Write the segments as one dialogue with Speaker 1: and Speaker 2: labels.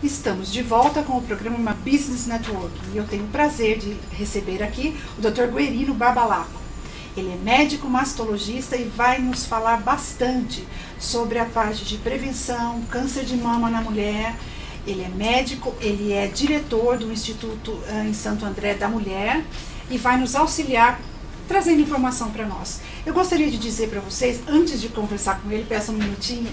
Speaker 1: Estamos de volta com o programa Business Network e eu tenho o prazer de receber aqui o Dr. Guerino Barbalaco. Ele é médico mastologista e vai nos falar bastante sobre a parte de prevenção, câncer de mama na mulher. Ele é médico, ele é diretor do Instituto em Santo André da Mulher e vai nos auxiliar trazendo informação para nós. Eu gostaria de dizer para vocês, antes de conversar com ele, peço um minutinho.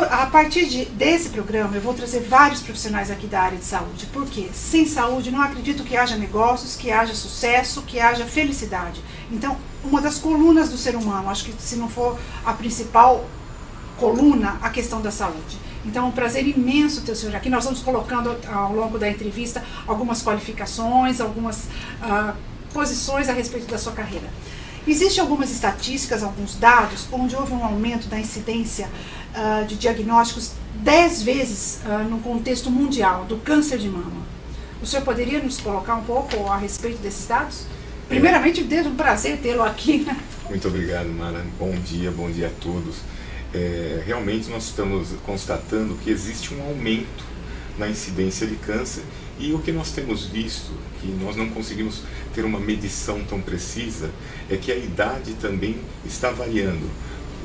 Speaker 1: A partir desse programa eu vou trazer vários profissionais aqui da área de saúde, porque sem saúde não acredito que haja negócios, que haja sucesso, que haja felicidade. Então, uma das colunas do ser humano, acho que se não for a principal coluna, a questão da saúde. Então é um prazer imenso ter o senhor aqui. Nós vamos colocando ao longo da entrevista algumas qualificações, algumas posições a respeito da sua carreira. Existem algumas estatísticas, alguns dados, onde houve um aumento da incidência de diagnósticos 10 vezes no contexto mundial do câncer de mama. O senhor poderia nos colocar um pouco a respeito desses dados? Primeiramente, desde um prazer tê-lo aqui, né?
Speaker 2: Muito obrigado, Mara. Bom dia a todos. Realmente nós estamos constatando que existe um aumento na incidência de câncer e o que nós temos visto, que nós não conseguimos ter uma medição tão precisa, é que a idade também está variando.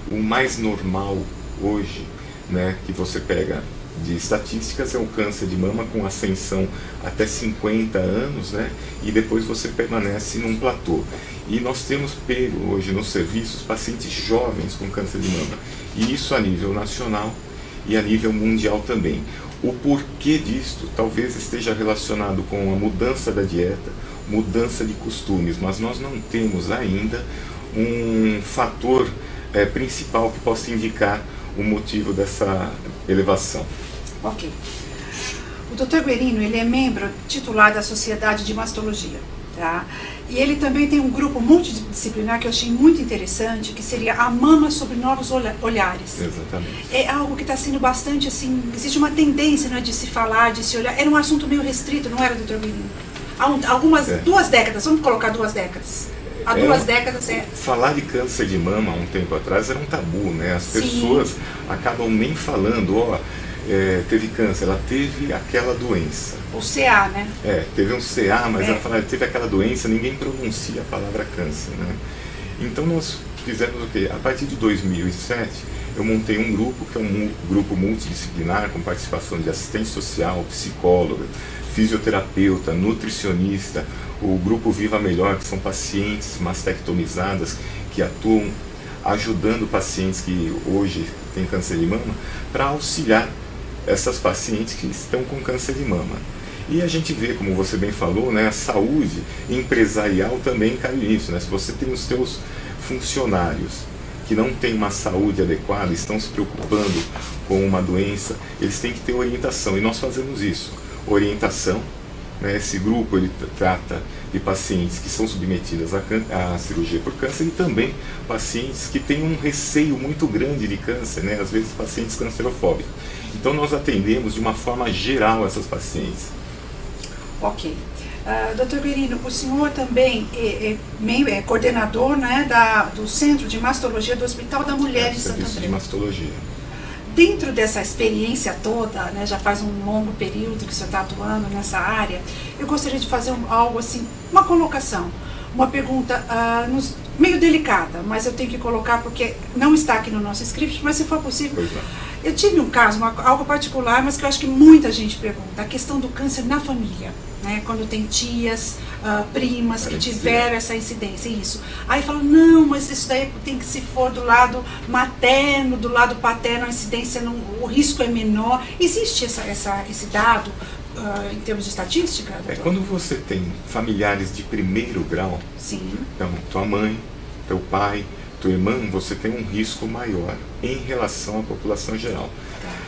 Speaker 2: O mais normal hoje, né, que você pega de estatísticas, é o câncer de mama com ascensão até 50 anos, né, e depois você permanece num platô. E nós temos pego hoje nos serviços pacientes jovens com câncer de mama, e isso a nível nacional e a nível mundial também. O porquê disto talvez esteja relacionado com a mudança da dieta, mudança de costumes, mas nós não temos ainda um fator principal que possa indicar o motivo dessa elevação.
Speaker 1: Ok. O Dr. Guerino, ele é membro titular da Sociedade de Mastologia, tá? E ele também tem um grupo multidisciplinar que eu achei muito interessante, que seria a mama sob novos olhares.
Speaker 2: Exatamente.
Speaker 1: É algo que está sendo bastante assim, existe uma tendência, né, de se falar, de se olhar. Era um assunto meio restrito, não era, Dr. Guerino? Há duas décadas, vamos colocar 2 décadas. Há 2 décadas
Speaker 2: Falar de câncer de mama há um tempo atrás era um tabu, né? As pessoas acabam nem falando, teve câncer, ela teve aquela doença.
Speaker 1: O CA, né?
Speaker 2: Teve um CA, mas ela fala, teve aquela doença, ninguém pronuncia a palavra câncer, né? Então nós fizemos o quê? A partir de 2007, eu montei um grupo, que é um grupo multidisciplinar, com participação de assistente social, psicóloga, fisioterapeuta, nutricionista, o grupo Viva Melhor, que são pacientes mastectomizadas, que atuam ajudando pacientes que hoje têm câncer de mama, para auxiliar essas pacientes que estão com câncer de mama. E a gente vê, como você bem falou, né, a saúde empresarial também cai nisso, né? Se você tem os seus funcionários que não têm uma saúde adequada, estão se preocupando com uma doença, eles têm que ter orientação, e nós fazemos isso. Orientação, né? Esse grupo ele trata de pacientes que são submetidas à cirurgia por câncer e também pacientes que têm um receio muito grande de câncer, né? Às vezes pacientes cancerofóbicos. Então nós atendemos de uma forma geral essas pacientes.
Speaker 1: Ok. Dr. Guerino, o senhor também é coordenador, né, do Centro de Mastologia do Hospital da Mulher em Santo André.
Speaker 2: Serviço de mastologia.
Speaker 1: Dentro dessa experiência toda, né, já faz um longo período que o senhor está atuando nessa área, eu gostaria de fazer algo assim, uma colocação, uma pergunta meio delicada, mas eu tenho que colocar porque não está aqui no nosso script, mas se for possível. Eu tive um caso, algo particular, mas que eu acho que muita gente pergunta, a questão do câncer na família, né? Quando tem tias, primas que tiveram essa incidência, isso. Aí fala, não, mas isso daí tem que se for do lado materno, do lado paterno, a incidência, o risco é menor. Existe esse dado em termos de estatística?
Speaker 2: Quando você tem familiares de primeiro grau,
Speaker 1: sim.
Speaker 2: Então tua mãe, teu pai, tua irmã, você tem um risco maior em relação à população geral.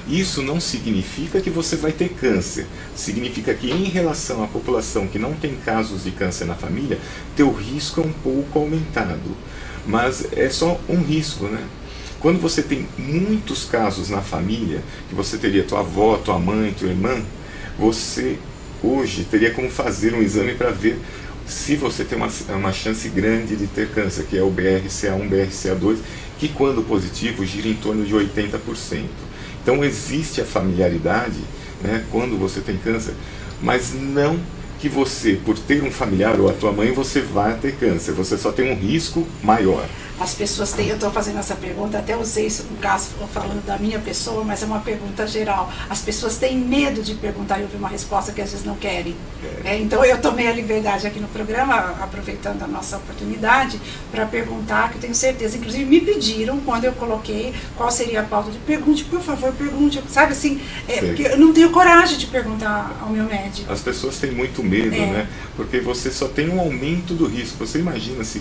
Speaker 2: Isso não significa que você vai ter câncer, significa que em relação à população que não tem casos de câncer na família, teu risco é um pouco aumentado, mas é só um risco, né? Quando você tem muitos casos na família, que você teria tua avó, tua mãe, tua irmã, você hoje teria como fazer um exame para ver se você tem uma chance grande de ter câncer, que é o BRCA1, BRCA2, que quando positivo gira em torno de 80%. Então existe a familiaridade né, quando você tem câncer, mas não que você, por ter um familiar ou a tua mãe, você vai ter câncer, você só tem um risco maior.
Speaker 1: As pessoas têm, eu estou fazendo essa pergunta, até usei isso no caso falando da minha pessoa, mas é uma pergunta geral. As pessoas têm medo de perguntar e ouvir uma resposta que às vezes não querem. Então eu tomei a liberdade aqui no programa, aproveitando a nossa oportunidade, para perguntar, que eu tenho certeza, inclusive me pediram quando eu coloquei qual seria a pauta de pergunte, por favor, pergunte, sabe assim, porque eu não tenho coragem de perguntar ao meu médico.
Speaker 2: As pessoas têm muito medo, né? Porque você só tem um aumento do risco. Você imagina se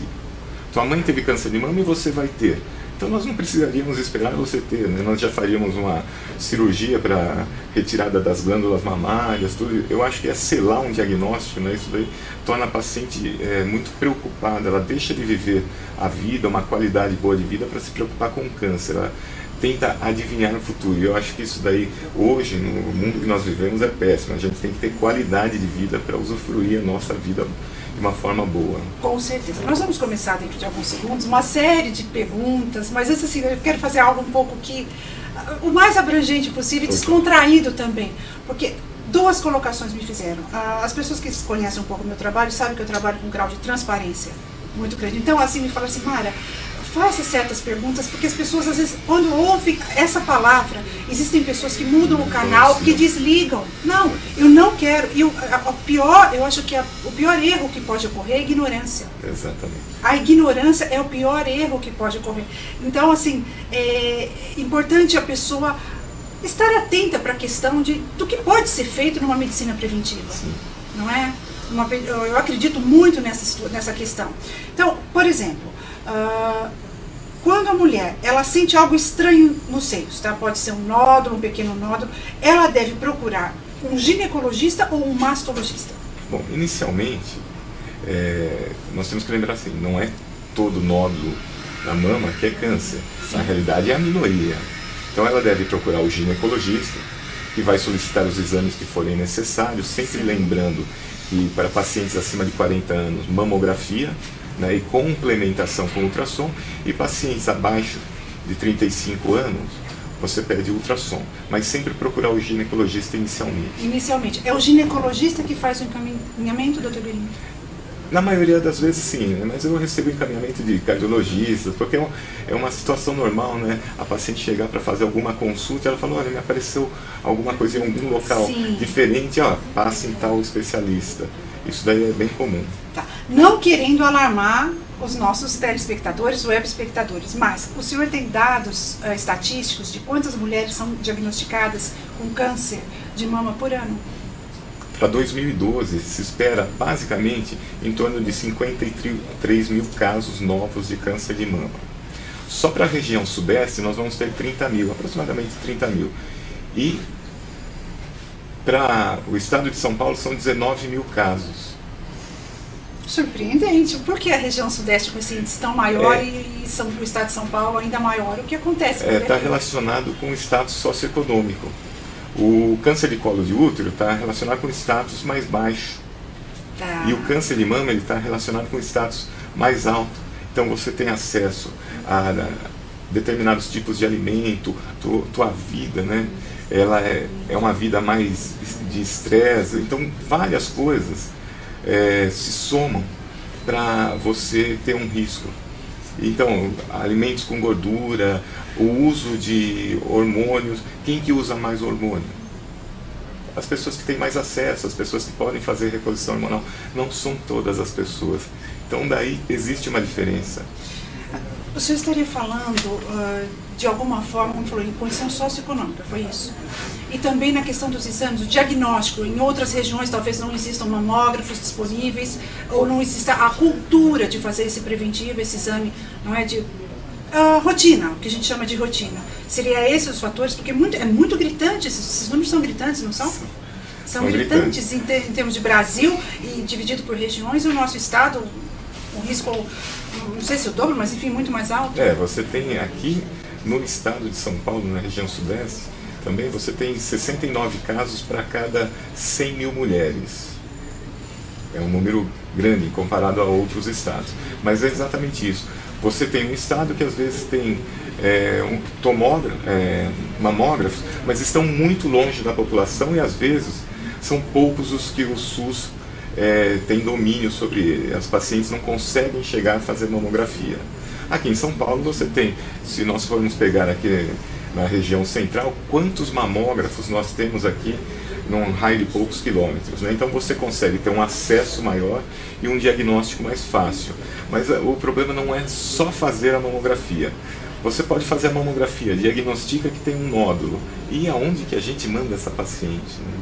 Speaker 2: tua mãe teve câncer de mama e você vai ter. Então nós não precisaríamos esperar você ter, né? Nós já faríamos uma cirurgia para retirada das glândulas mamárias, tudo. Eu acho que é selar um diagnóstico, né? Isso daí torna a paciente muito preocupada, ela deixa de viver a vida, uma qualidade boa de vida, para se preocupar com o câncer. Ela tenta adivinhar no futuro. E eu acho que isso daí, hoje, no mundo que nós vivemos, é péssimo. A gente tem que ter qualidade de vida para usufruir a nossa vida de uma forma boa.
Speaker 1: Com certeza. Nós vamos começar dentro de alguns segundos uma série de perguntas, mas antes assim, eu quero fazer algo um pouco o mais abrangente possível e descontraído também, porque duas colocações me fizeram. As pessoas que conhecem um pouco o meu trabalho sabem que eu trabalho com um grau de transparência muito grande. Então, assim, me fala assim, Mara, faça certas perguntas, porque as pessoas, às vezes, quando ouvem essa palavra, existem pessoas que mudam o canal, que desligam. Não, eu não quero. E eu acho que o pior erro que pode ocorrer é a ignorância.
Speaker 2: Exatamente.
Speaker 1: A ignorância é o pior erro que pode ocorrer. Então, assim, é importante a pessoa estar atenta para a questão do que pode ser feito numa medicina preventiva.
Speaker 2: Sim.
Speaker 1: Não é? Eu acredito muito nessa questão. Então, por exemplo, quando a mulher ela sente algo estranho nos seios, tá? Pode ser um nódulo, um pequeno nódulo, ela deve procurar um ginecologista ou um mastologista?
Speaker 2: Bom, inicialmente, nós temos que lembrar assim, não é todo nódulo na mama que é câncer. Sim. Na realidade é a minoria. Então ela deve procurar o ginecologista, que vai solicitar os exames que forem necessários, sempre Sim. lembrando que para pacientes acima de 40 anos, mamografia, né, e complementação com ultrassom, e pacientes abaixo de 35 anos, você pede ultrassom, mas sempre procurar o ginecologista inicialmente. Inicialmente.
Speaker 1: É o ginecologista que faz o encaminhamento, doutor Guerino?
Speaker 2: Na maioria das vezes sim, né? Mas eu recebo encaminhamento de cardiologistas, porque é uma situação normal, né? A paciente chegar para fazer alguma consulta, ela fala, olha, me apareceu alguma coisa em algum local sim. diferente, ó, passe em tal especialista. Isso daí é bem comum.
Speaker 1: Tá. Não querendo alarmar os nossos telespectadores, web espectadores, mas o senhor tem dados estatísticos de quantas mulheres são diagnosticadas com câncer de mama por ano?
Speaker 2: Para 2012, se espera basicamente em torno de 53 mil casos novos de câncer de mama. Só para a região sudeste nós vamos ter 30 mil, aproximadamente 30 mil. E para o estado de São Paulo são 19 mil casos.
Speaker 1: Surpreendente. Por que a região sudeste com esse índice tão maior e o estado de São Paulo ainda maior? O que acontece?
Speaker 2: Está relacionado com o status socioeconômico. O câncer de colo de útero está relacionado com o status mais baixo. Tá. E o câncer de mama está relacionado com o status mais alto. Então você tem acesso a determinados tipos de alimento, tua vida, né? Ela é uma vida mais de estresse. Então várias coisas se somam para você ter um risco. Então, alimentos com gordura, o uso de hormônios. Quem que usa mais hormônio? As pessoas que têm mais acesso, as pessoas que podem fazer reposição hormonal. Não são todas as pessoas. Então, daí existe uma diferença.
Speaker 1: O senhor estaria falando, de alguma forma, como falou, em condição socioeconômica, foi isso? E também na questão dos exames, o diagnóstico. Em outras regiões talvez não existam mamógrafos disponíveis, ou não exista a cultura de fazer esse preventivo, esse exame, não é de rotina, o que a gente chama de rotina. Seria esses os fatores? Porque é muito gritante, esses números são gritantes, não são? São gritantes em termos de Brasil, e dividido por regiões, o nosso estado, um risco, não sei se o dobro, mas enfim, muito mais alto.
Speaker 2: Você tem aqui no estado de São Paulo, na região sudeste, também você tem 69 casos para cada 100 mil mulheres. É um número grande comparado a outros estados. Mas é exatamente isso. Você tem um estado que às vezes tem mamógrafos, mas estão muito longe da população e às vezes são poucos os que o SUS tem domínio sobre. As pacientes não conseguem chegar a fazer mamografia. Aqui em São Paulo você tem, se nós formos pegar aqui na região central, quantos mamógrafos nós temos aqui num raio de poucos quilômetros, né? Então você consegue ter um acesso maior e um diagnóstico mais fácil. Mas o problema não é só fazer a mamografia. Você pode fazer a mamografia, diagnostica que tem um nódulo. E aonde que a gente manda essa paciente, né?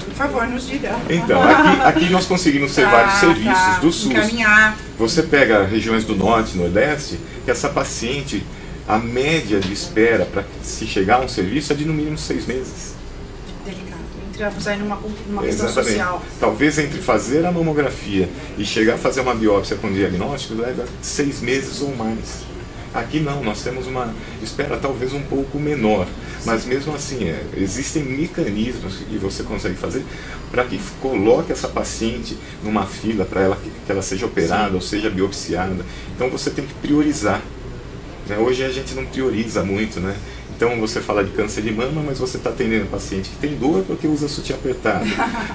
Speaker 1: Por favor, nos diga.
Speaker 2: Então, aqui nós conseguimos ter vários serviços do SUS.
Speaker 1: Encaminhar.
Speaker 2: Você pega regiões do Norte e Nordeste, que essa paciente, a média de espera para se chegar a um serviço é de no mínimo 6 meses.
Speaker 1: Delicado. Entramos aí numa questão social.
Speaker 2: Talvez entre fazer a mamografia e chegar a fazer uma biópsia com diagnóstico, leva 6 meses ou mais. Aqui não, nós temos uma espera talvez um pouco menor, mas mesmo assim existem mecanismos que você consegue fazer para que coloque essa paciente numa fila para ela que ela seja operada ou seja biopsiada. Então você tem que priorizar, né? Hoje a gente não prioriza muito, né? Então você fala de câncer de mama, mas você está atendendo paciente que tem dor porque usa sutiã apertado,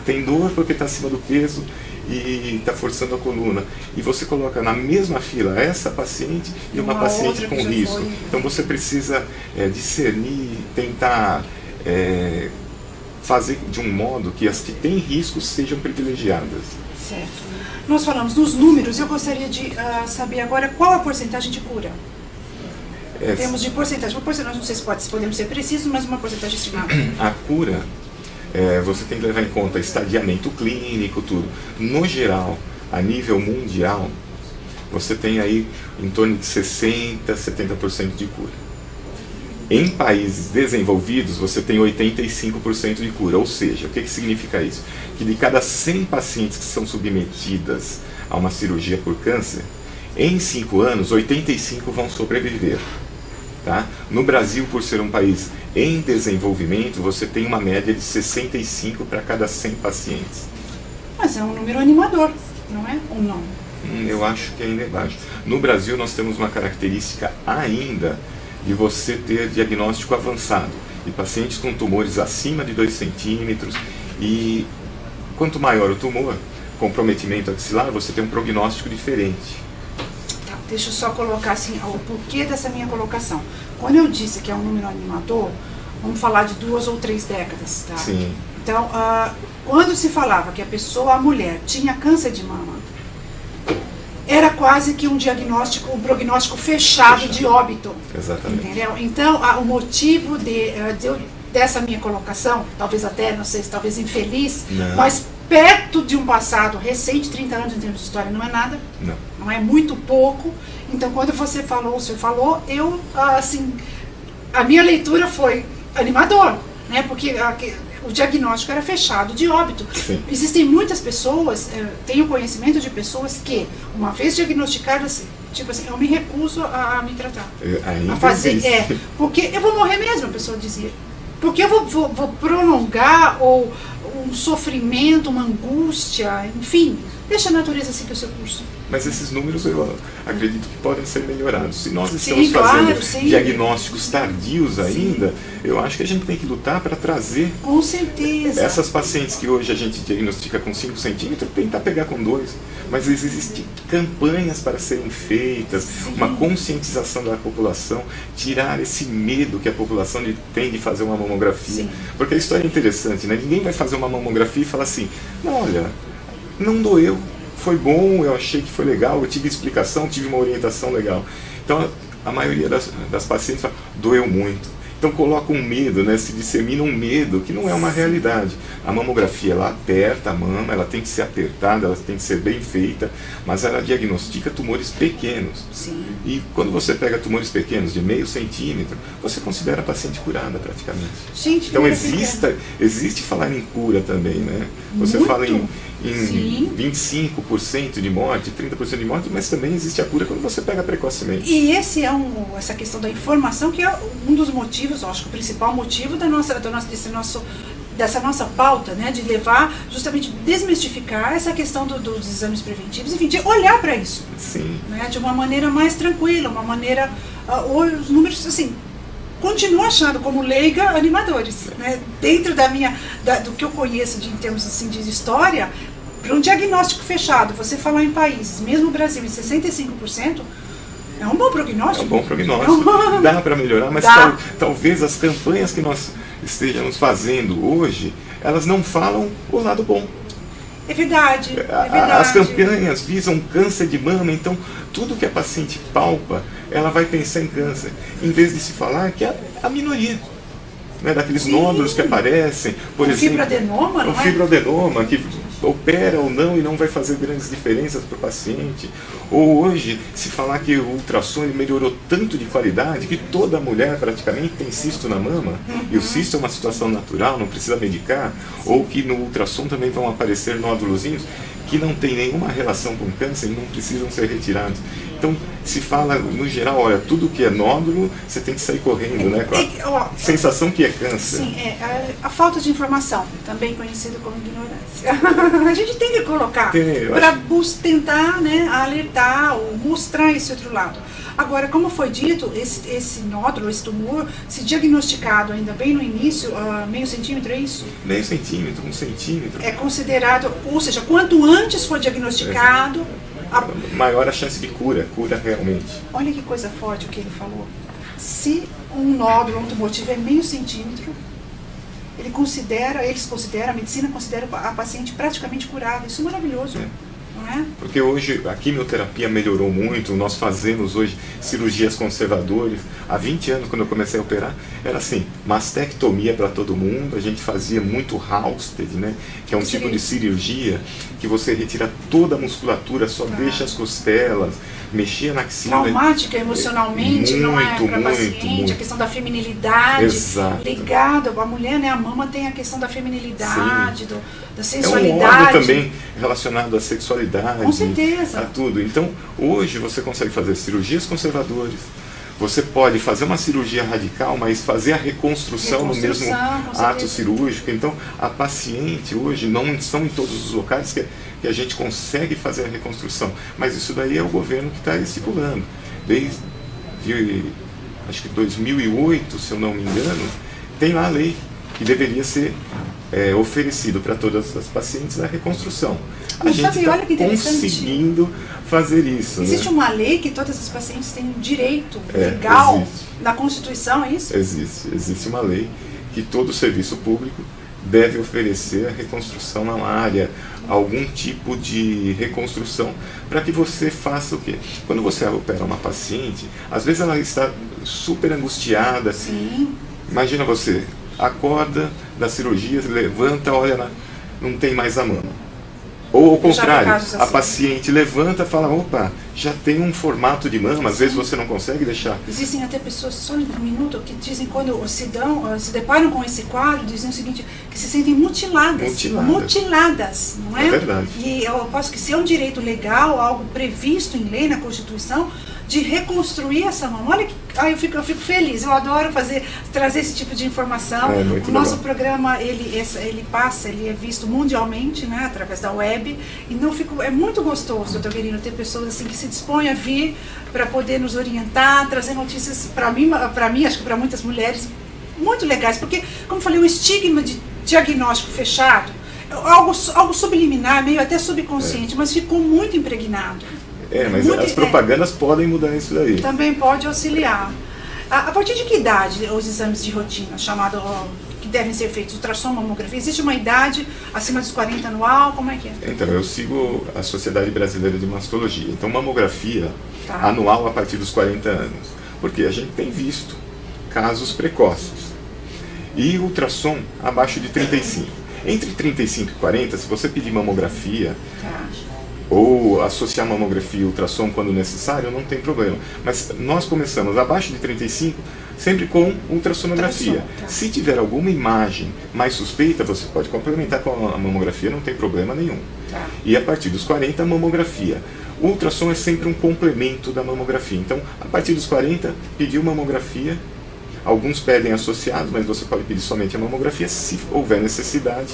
Speaker 2: tem dor porque está acima do peso e está forçando a coluna. E você coloca na mesma fila essa paciente e uma paciente com risco. Então você precisa discernir, tentar fazer de um modo que as que têm risco sejam privilegiadas.
Speaker 1: Certo. Nós falamos dos números, eu gostaria de saber agora qual a porcentagem de cura. Em termos de porcentagem, não sei se podemos ser precisos, mas uma porcentagem estimada.
Speaker 2: A cura, você tem que levar em conta estadiamento clínico, tudo. No geral, a nível mundial, você tem aí em torno de 60%, 70% de cura. Em países desenvolvidos, você tem 85% de cura. Ou seja, o que significa isso? Que de cada 100 pacientes que são submetidas a uma cirurgia por câncer, em 5 anos, 85 vão sobreviver. Tá? No Brasil, por ser um país em desenvolvimento, você tem uma média de 65 para cada 100 pacientes.
Speaker 1: Mas é um número animador, não é? Ou não?
Speaker 2: Eu acho que ainda é baixo. No Brasil, nós temos uma característica ainda de você ter diagnóstico avançado de pacientes com tumores acima de 2 centímetros. E quanto maior o tumor, comprometimento axilar, você tem um prognóstico diferente.
Speaker 1: Deixa eu só colocar assim, o porquê dessa minha colocação. Quando eu disse que é um número animador, vamos falar de 2 ou 3 décadas, tá?
Speaker 2: Sim.
Speaker 1: Então, quando se falava que a mulher, tinha câncer de mama, era quase que um prognóstico fechado de óbito.
Speaker 2: Exatamente.
Speaker 1: Entendeu? Então, o motivo dessa minha colocação, talvez até, não sei, talvez infeliz, mas perto de um passado recente, 30 anos em termos de história, não é nada. Não é muito pouco. Então, quando o senhor falou, eu, assim, a minha leitura foi animador, né? Porque o diagnóstico era fechado de óbito.
Speaker 2: Sim.
Speaker 1: Existem muitas pessoas, tenho conhecimento de pessoas que, uma vez diagnosticadas, tipo assim, eu me recuso a me tratar. A fazer, porque eu vou morrer mesmo, a pessoa dizia. Porque eu vou prolongar ou um sofrimento, uma angústia, enfim, deixa a natureza seguir o seu curso.
Speaker 2: Mas esses números eu acredito que podem ser melhorados. Se nós estamos fazendo diagnósticos tardios ainda, eu acho que a gente tem que lutar para trazer.
Speaker 1: Com certeza.
Speaker 2: Essas pacientes que hoje a gente diagnostica com 5 centímetros, tentar pegar com 2. Mas existem campanhas para serem feitas, uma conscientização da população, tirar esse medo que a população tem de fazer uma mamografia. Porque a história é interessante, né? Ninguém vai fazer uma mamografia e falar assim, não, olha, não doeu. Foi bom, eu achei que foi legal, eu tive explicação, tive uma orientação legal. Então, a maioria das pacientes fala, doeu muito. Então, coloca um medo, né? Se dissemina um medo, que não é uma realidade. A mamografia, ela aperta a mama, ela tem que ser apertada, ela tem que ser bem feita, mas ela diagnostica tumores pequenos.
Speaker 1: Sim.
Speaker 2: E quando você pega tumores pequenos, de meio centímetro, você considera a paciente curada, praticamente.
Speaker 1: Gente,
Speaker 2: então, existe falar em cura também, né? Você fala em 25% de morte, 30% de morte, mas também existe a cura quando você pega precocemente.
Speaker 1: E essa questão da informação, que é um dos motivos, eu acho que o principal motivo desse nosso dessa nossa pauta, né, de levar, justamente, desmistificar essa questão dos exames preventivos, enfim, de olhar para isso.
Speaker 2: Sim.
Speaker 1: Né, de uma maneira mais tranquila, uma maneira... os números, assim, continuo achando como leiga animadores, né, dentro do que eu conheço em termos assim, de história, para um diagnóstico fechado, você falar em países, mesmo o Brasil, em 65%, é um bom prognóstico.
Speaker 2: É um bom prognóstico. Dá para melhorar, mas talvez as campanhas que nós estejamos fazendo hoje, elas não falam o lado bom.
Speaker 1: É verdade, é verdade.
Speaker 2: As campanhas visam câncer de mama, então tudo que a paciente palpa, ela vai pensar em câncer, em vez de se falar que é a minoria. Né, daqueles nódulos que aparecem, por exemplo,
Speaker 1: fibroadenoma, não é?
Speaker 2: O fibroadenoma, que opera ou não e não vai fazer grandes diferenças para o paciente. Ou hoje, se falar que o ultrassom ele melhorou tanto de qualidade que toda mulher praticamente tem cisto na mama, e o cisto é uma situação natural, não precisa medicar, ou que no ultrassom também vão aparecer nódulozinhos que não tem nenhuma relação com câncer e não precisam ser retirados. Então, se fala, no geral, olha, tudo que é nódulo, você tem que sair correndo, né? Com a sensação que é câncer.
Speaker 1: Sim, a falta de informação, também conhecido como ignorância. A gente tem que colocar para tentar, né, alertar ou mostrar esse outro lado. Agora, como foi dito, esse nódulo, esse tumor, se diagnosticado ainda bem no início, meio centímetro, é isso?
Speaker 2: Meio centímetro, 1 centímetro.
Speaker 1: É considerado, ou seja, quanto antes for diagnosticado...
Speaker 2: maior a chance de cura realmente.
Speaker 1: Olha que coisa forte o que ele falou. Se um nódulo, um tumor tiver meio centímetro, eles consideram, a medicina considera a paciente praticamente curada. Isso é maravilhoso. Não é?
Speaker 2: Porque hoje a quimioterapia melhorou muito, nós fazemos hoje cirurgias conservadoras. Há 20 anos, quando eu comecei a operar, era assim, mastectomia para todo mundo, a gente fazia muito Halsted, né, que é um tipo de cirurgia que você retira toda a musculatura, só deixa as costelas, mexia na axila.
Speaker 1: Traumática emocionalmente, não é? Para paciente, a questão da feminilidade.
Speaker 2: Exato.
Speaker 1: Ligado, a mulher, né, a mama tem a questão da feminilidade, da sensualidade.
Speaker 2: É um órgão também relacionado à sexualidade.
Speaker 1: Com certeza.
Speaker 2: A tudo. Então, hoje você consegue fazer cirurgias conservadoras, você pode fazer uma cirurgia radical, mas fazer a reconstrução no mesmo ato cirúrgico. Então, a paciente hoje, não são em todos os locais que a gente consegue fazer a reconstrução, mas isso daí é o governo que está estipulando. Desde, acho que 2008, se eu não me engano, tem lá a lei que deveria ser oferecido para todas as pacientes a reconstrução. A gente está conseguindo fazer isso.
Speaker 1: Existe uma lei que todas as pacientes têm direito legal na Constituição, é isso?
Speaker 2: Existe uma lei que todo serviço público deve oferecer a reconstrução mamária, algum tipo de reconstrução, para que você faça o quê? Quando você opera uma paciente, às vezes ela está super angustiada.
Speaker 1: Sim.
Speaker 2: Imagina você, acorda da cirurgia, levanta, olha, não tem mais a mama. Ou ao contrário, assim, a paciente levanta e fala, opa, já tem um formato de mama, às vezes você não consegue deixar.
Speaker 1: Existem até pessoas, só em um minuto, que dizem, quando se deparam com esse quadro, dizem o seguinte, que se sentem mutiladas, não é?
Speaker 2: É verdade.
Speaker 1: E eu aposto que se é um direito legal, algo previsto em lei, na Constituição, de reconstruir essa mama. Olha que eu fico feliz, eu adoro trazer esse tipo de informação. O nosso programa, ele é visto mundialmente, né, através da web, e é muito gostoso, doutor Guerino, ter pessoas assim que se dispõem a vir para poder nos orientar, trazer notícias para mim, acho que para muitas mulheres, muito legais, porque, como eu falei, o estigma de diagnóstico fechado, algo subliminar, meio até subconsciente, mas ficou muito impregnado.
Speaker 2: Mas as propagandas podem mudar isso daí.
Speaker 1: Também pode auxiliar. A partir de que idade os exames de rotina, que devem ser feitos, ultrassom, mamografia, existe uma idade acima dos 40 anual, como é que é?
Speaker 2: Então, eu sigo a Sociedade Brasileira de Mastologia. Então, mamografia anual a partir dos 40 anos. Porque a gente tem visto casos precoces. E ultrassom abaixo de 35. Entre 35 e 40, se você pedir mamografia... ou associar mamografia e ultrassom quando necessário, não tem problema. Mas nós começamos abaixo de 35, sempre com ultrassonografia. Se tiver alguma imagem mais suspeita, você pode complementar com a mamografia, não tem problema nenhum. E a partir dos 40, a mamografia. O ultrassom é sempre um complemento da mamografia. Então, a partir dos 40, pediu mamografia, Alguns pedem associados, mas você pode pedir somente a mamografia, se houver necessidade,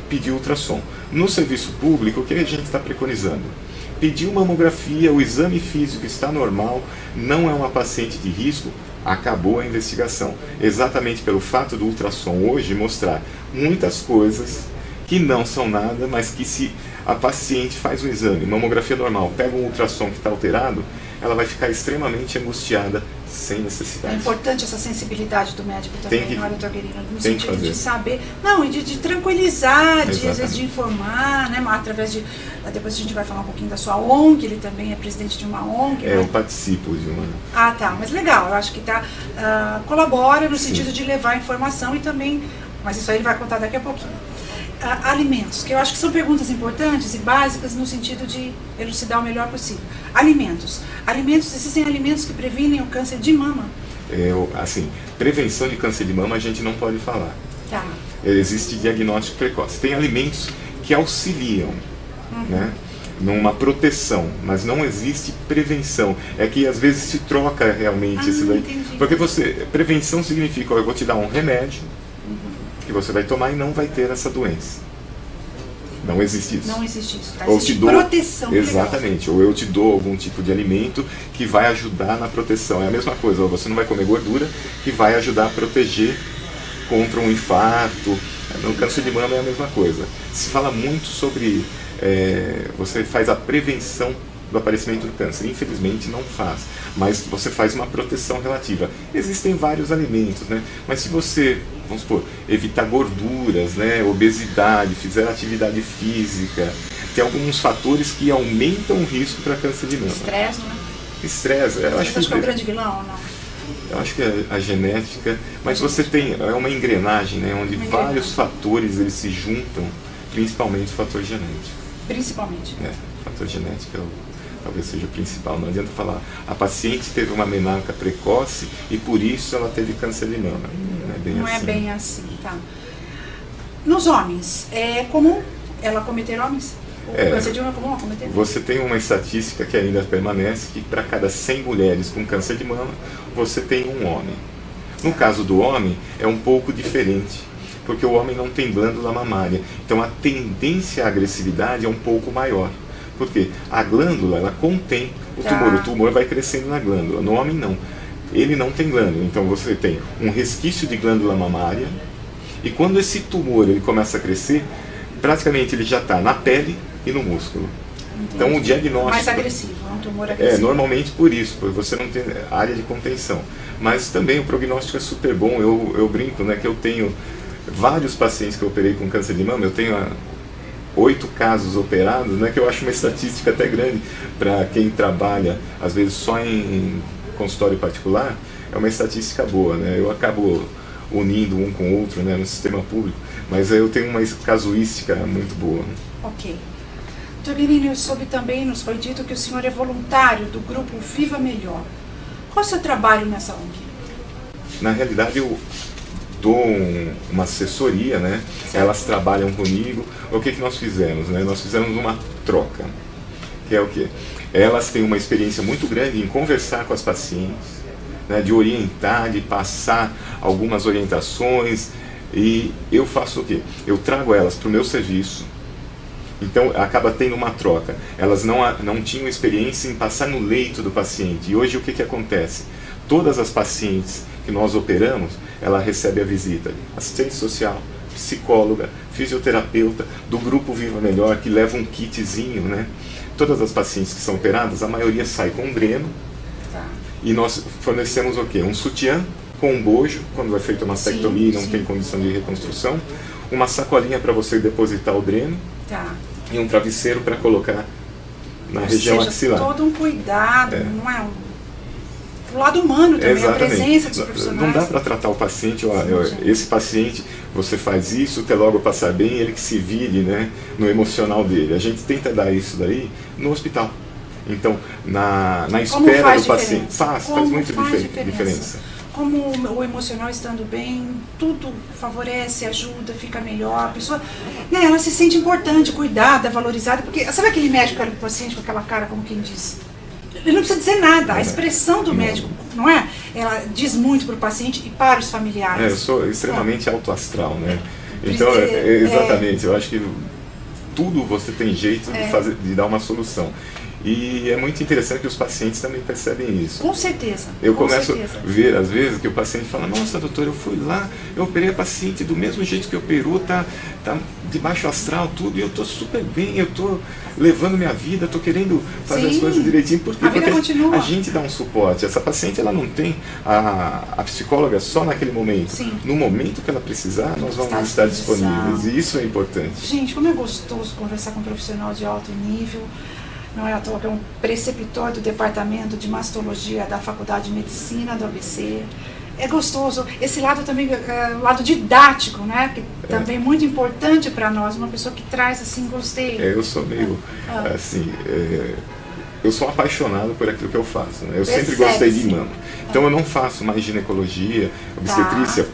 Speaker 2: pedir ultrassom. No serviço público, o que a gente está preconizando? Pediu mamografia, o exame físico está normal, não é uma paciente de risco, acabou a investigação. Exatamente pelo fato do ultrassom hoje mostrar muitas coisas que não são nada, mas que se a paciente faz um exame, mamografia normal, pega um ultrassom que está alterado, ela vai ficar extremamente angustiada sem necessidade.
Speaker 1: É importante essa sensibilidade do médico também, não é, doutor Guerino? No sentido de saber, de tranquilizar, às vezes de informar, né, através de... Depois a gente vai falar um pouquinho da sua ONG, ele também é presidente de uma ONG.
Speaker 2: Eu participo de uma...
Speaker 1: Ah, tá, mas legal, eu acho que colabora no sentido de levar informação e também... Mas isso aí ele vai contar daqui a pouquinho. Alimentos, que eu acho que são perguntas importantes e básicas no sentido de elucidar o melhor possível. Alimentos, existem alimentos que previnem o câncer de mama?
Speaker 2: Assim, prevenção de câncer de mama a gente não pode falar.
Speaker 1: Tá.
Speaker 2: Existe diagnóstico precoce. Tem alimentos que auxiliam, né, numa proteção, mas não existe prevenção. É que às vezes se troca realmente isso daí.
Speaker 1: Entendi.
Speaker 2: Porque prevenção significa, eu vou te dar um remédio, que você vai tomar e não vai ter essa doença. Não existe isso.
Speaker 1: Não existe isso. Tá?
Speaker 2: Ou
Speaker 1: existe
Speaker 2: te dou,
Speaker 1: proteção.
Speaker 2: exatamente. Ou eu te dou algum tipo de alimento que vai ajudar na proteção. É a mesma coisa. Ou você não vai comer gordura que vai ajudar a proteger contra um infarto. No câncer de mama é a mesma coisa. Se fala muito sobre... você faz a prevenção do aparecimento do câncer. Infelizmente não faz, mas você faz uma proteção relativa. Existem vários alimentos, né? Mas se você, vamos supor, evitar gorduras, né, obesidade, fizer atividade física, tem alguns fatores que aumentam o risco para câncer de mama.
Speaker 1: Estresse, né?
Speaker 2: Estresse, eu acho
Speaker 1: que é o grande vilão ou não?
Speaker 2: Eu acho que a genética, mas você tem uma engrenagem, né, onde vários fatores eles se juntam, principalmente o fator genético.
Speaker 1: Principalmente.
Speaker 2: O fator genético talvez seja o principal. Não adianta falar, a paciente teve uma menarca precoce e por isso ela teve câncer de mama. Não
Speaker 1: é bem assim, tá. Nos homens, é comum ela cometer homens? O câncer de mama é comum ela cometer?
Speaker 2: Você tem uma estatística que ainda permanece, que para cada 100 mulheres com câncer de mama, você tem um homem. No caso do homem, é um pouco diferente, porque o homem não tem glândula mamária. Então a tendência à agressividade é um pouco maior. Porque a glândula, ela contém o tumor vai crescendo na glândula. No homem não, ele não tem glândula, então você tem um resquício de glândula mamária, e quando esse tumor ele começa a crescer, praticamente ele já está na pele e no músculo. Entendi. Então o diagnóstico... Mais
Speaker 1: agressivo, é um tumor agressivo.
Speaker 2: Normalmente por isso, porque você não tem área de contenção. Mas também o prognóstico é super bom, eu brinco, né, que eu tenho vários pacientes que eu operei com câncer de mama, eu tenho 8 casos operados, né, que eu acho uma estatística até grande para quem trabalha, às vezes só em consultório particular, é uma estatística boa, né? Eu acabo unindo um com o outro, né, no sistema público, mas eu tenho uma casuística muito boa.
Speaker 1: Ok. Doutor Guerino, eu soube também, nos foi dito que o senhor é voluntário do grupo Viva Melhor. Qual é o seu trabalho nessa ONG?
Speaker 2: Na realidade, eu dou uma assessoria, né? Elas trabalham comigo. O que nós fizemos, né? Nós fizemos uma troca, que é o quê? Elas têm uma experiência muito grande em conversar com as pacientes, né? De orientar, de passar algumas orientações, e eu faço o quê? Eu trago elas para o meu serviço. Então acaba tendo uma troca. Elas não tinham experiência em passar no leito do paciente. E hoje o que acontece? Todas as pacientes que nós operamos, ela recebe a visita assistente social, psicóloga, fisioterapeuta, do grupo Viva Melhor, que leva um kitzinho, né? Todas as pacientes que são operadas, a maioria sai com um dreno. E nós fornecemos o quê? Um sutiã com um bojo, quando é feita uma mastectomia e não tem condição de reconstrução, uma sacolinha para você depositar o dreno, e um travesseiro para colocar na região axilar.
Speaker 1: Todo um cuidado, não é o lado humano também, a presença dos profissionais.
Speaker 2: Não dá para tratar o paciente, esse paciente, você faz isso, até logo passar bem, ele que se vire, né, no emocional dele. A gente tenta dar isso daí no hospital. Então, na espera do paciente, faz muita diferença.
Speaker 1: Como o emocional estando bem, tudo favorece, ajuda, fica melhor. A pessoa, né, ela se sente importante, cuidada, valorizada. Porque sabe aquele médico que olha pro paciente com aquela cara, como quem diz? Ele não precisa dizer nada, a expressão do médico, não é? ela diz muito para o paciente e para os familiares.
Speaker 2: Eu sou extremamente autoastral, né? Então, exatamente, eu acho que tudo você tem jeito de dar uma solução. E é muito interessante que os pacientes também percebem isso.
Speaker 1: Com certeza.
Speaker 2: Eu começo a ver, às vezes, que o paciente fala, nossa, doutor, eu fui lá, eu operei a paciente do mesmo jeito que operou, tá de baixo astral, tudo, e eu tô super bem, eu tô levando minha vida, tô querendo fazer as coisas direitinho. Por quê? Porque a gente dá um suporte. Essa paciente, ela não tem a psicóloga só naquele momento. No momento que ela precisar, nós vamos estar disponíveis. E isso é importante.
Speaker 1: Gente, como é gostoso conversar com um profissional de alto nível. Não é à toa que é um preceptor do departamento de mastologia da Faculdade de Medicina do ABC. É gostoso. Esse lado também, o lado didático, né? Que também é muito importante para nós. Uma pessoa que traz assim, gostei.
Speaker 2: Eu sou meio, assim, eu sou apaixonado por aquilo que eu faço, né? Eu sempre gostei de mama. Então eu não faço mais ginecologia, obstetrícia,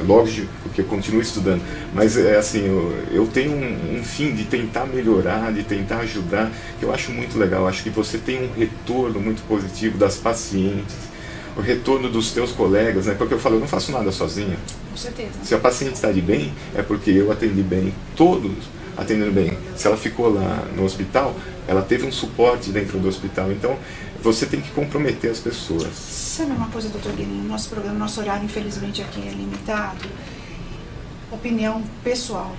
Speaker 2: lógico que eu continuo estudando, mas assim, eu tenho um fim de tentar melhorar, de tentar ajudar, que eu acho muito legal. Eu acho que você tem um retorno muito positivo das pacientes, o retorno dos teus colegas, né? Porque eu falo, eu não faço nada sozinha.
Speaker 1: Com certeza.
Speaker 2: Se a paciente está de bem, é porque eu atendi bem, todos atendendo bem. Se ela ficou lá no hospital, ela teve um suporte dentro do hospital. Então, você tem que comprometer as pessoas.
Speaker 1: Sabe uma coisa, doutor Guilherme? Nosso programa, nosso horário, infelizmente, aqui é limitado. Opinião pessoal.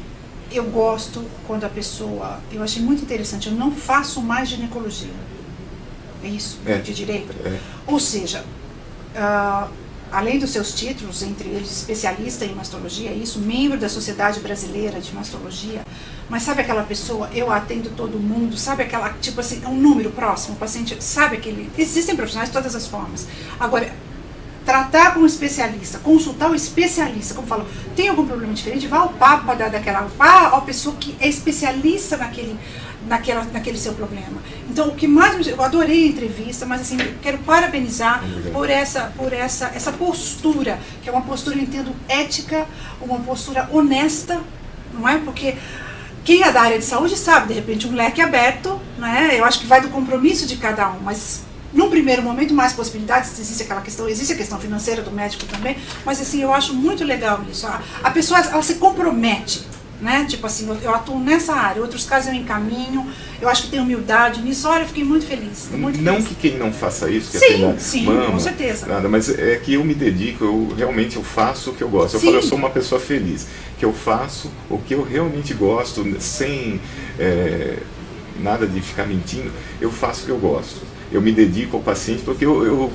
Speaker 1: Eu gosto quando a pessoa... Eu achei muito interessante. Eu não faço mais ginecologia. É isso? De direito? Ou seja... além dos seus títulos, entre eles especialista em mastologia, isso, membro da Sociedade Brasileira de Mastologia, mas sabe aquela pessoa, eu atendo todo mundo, sabe aquela, tipo assim, é um número próximo, o paciente sabe aquele, existem profissionais de todas as formas. Agora, tratar com um especialista, consultar o especialista, como falo, tem algum problema diferente, vá ao papo para dar daquela, vá à pessoa que é especialista naquele seu problema. Então, o que mais eu adorei a entrevista, mas assim, quero parabenizar por essa postura, que é uma postura, eu entendo, ética, uma postura honesta, não é? Porque quem é da área de saúde sabe, de repente, um leque aberto, né? Eu acho que vai do compromisso de cada um, mas num primeiro momento, mais possibilidades, existe a questão financeira do médico também, mas assim, eu acho muito legal isso. A pessoa, ela se compromete, né? Tipo assim, eu atuo nessa área, outros casos eu encaminho, eu acho que tem humildade nisso. Olha, eu fiquei muito feliz.
Speaker 2: Não que quem não faça isso, que
Speaker 1: sim,
Speaker 2: mama,
Speaker 1: com certeza.
Speaker 2: Nada, mas é que eu me dedico, eu realmente faço o que eu gosto. Eu falo, eu sou uma pessoa feliz, que eu faço o que eu realmente gosto, sem nada de ficar mentindo, eu faço o que eu gosto. Eu me dedico ao paciente porque eu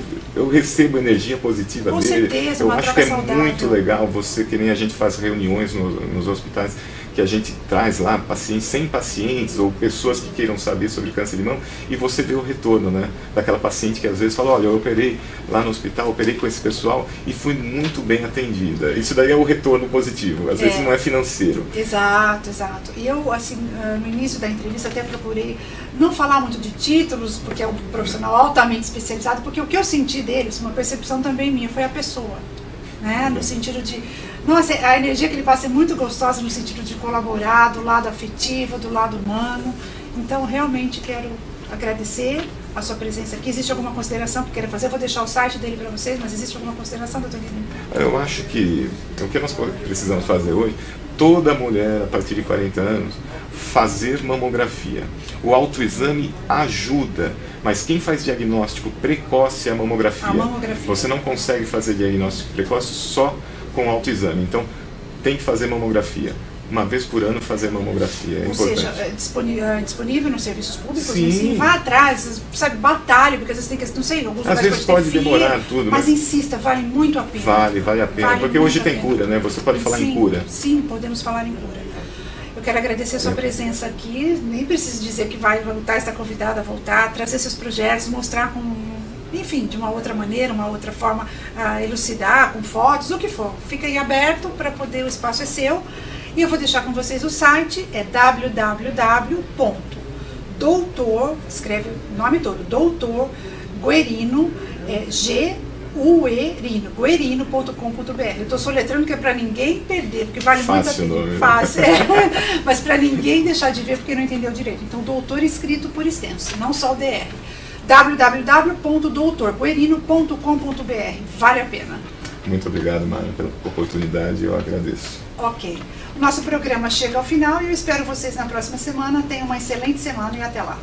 Speaker 2: recebo energia positiva
Speaker 1: com
Speaker 2: dele.
Speaker 1: Certeza,
Speaker 2: eu acho que é
Speaker 1: saudável.
Speaker 2: muito legal você, que nem a gente faz reuniões nos hospitais, que a gente traz lá pacientes, 100 pacientes ou pessoas que queiram saber sobre câncer de mama, e você vê o retorno, né, daquela paciente que às vezes fala, olha, eu operei lá no hospital, operei com esse pessoal e fui muito bem atendida. Isso daí é o retorno positivo, às vezes não é financeiro.
Speaker 1: Exato. E eu, assim, no início da entrevista até procurei não falar muito de títulos, porque é um profissional altamente especializado, porque o que eu senti deles, uma percepção também minha, foi a pessoa, né, no sentido de... Nossa, a energia que ele passa é muito gostosa no sentido de colaborar, do lado afetivo, do lado humano. Então, realmente quero agradecer a sua presença aqui. Existe alguma consideração que queira fazer? Eu vou deixar o site dele para vocês, mas existe alguma consideração, doutor Guilherme?
Speaker 2: Eu acho que o que nós precisamos fazer hoje, toda mulher a partir de 40 anos, fazer mamografia. O autoexame ajuda, mas quem faz diagnóstico precoce é a mamografia. Você não consegue fazer diagnóstico precoce só com autoexame. Então, tem que fazer mamografia. Uma vez por ano fazer mamografia, é importante.
Speaker 1: Ou seja, disponível nos serviços públicos,
Speaker 2: sim.
Speaker 1: Assim, vá atrás, sabe, batalhe, porque às vezes tem que, não sei, alguns
Speaker 2: às vezes pode demorar tudo,
Speaker 1: mas insista, vale muito a pena.
Speaker 2: Vale a pena, porque hoje tem cura, né? Você pode falar em cura.
Speaker 1: Sim, podemos falar em cura. Eu quero agradecer a sua presença aqui, nem preciso dizer que vai voltar, está convidada a voltar, trazer seus projetos, mostrar enfim, de uma outra maneira, uma outra forma, elucidar, com fotos, o que for. Fica aí aberto para poder, o espaço é seu. E eu vou deixar com vocês o site, é www.doutor, escreve o nome todo, Doutor Guerino, guerino.com.br. Eu estou soletrando que é para ninguém perder, porque vale
Speaker 2: fácil
Speaker 1: muito a pena.
Speaker 2: Nome.
Speaker 1: Fácil, mas para ninguém deixar de ver porque não entendeu direito. Então, doutor escrito por extenso, não só o DR. www.doutorguerino.com.br. Vale a pena.
Speaker 2: Muito obrigado, Mara, pela oportunidade, eu agradeço.
Speaker 1: Ok. O nosso programa chega ao final e eu espero vocês na próxima semana. Tenham uma excelente semana e até lá.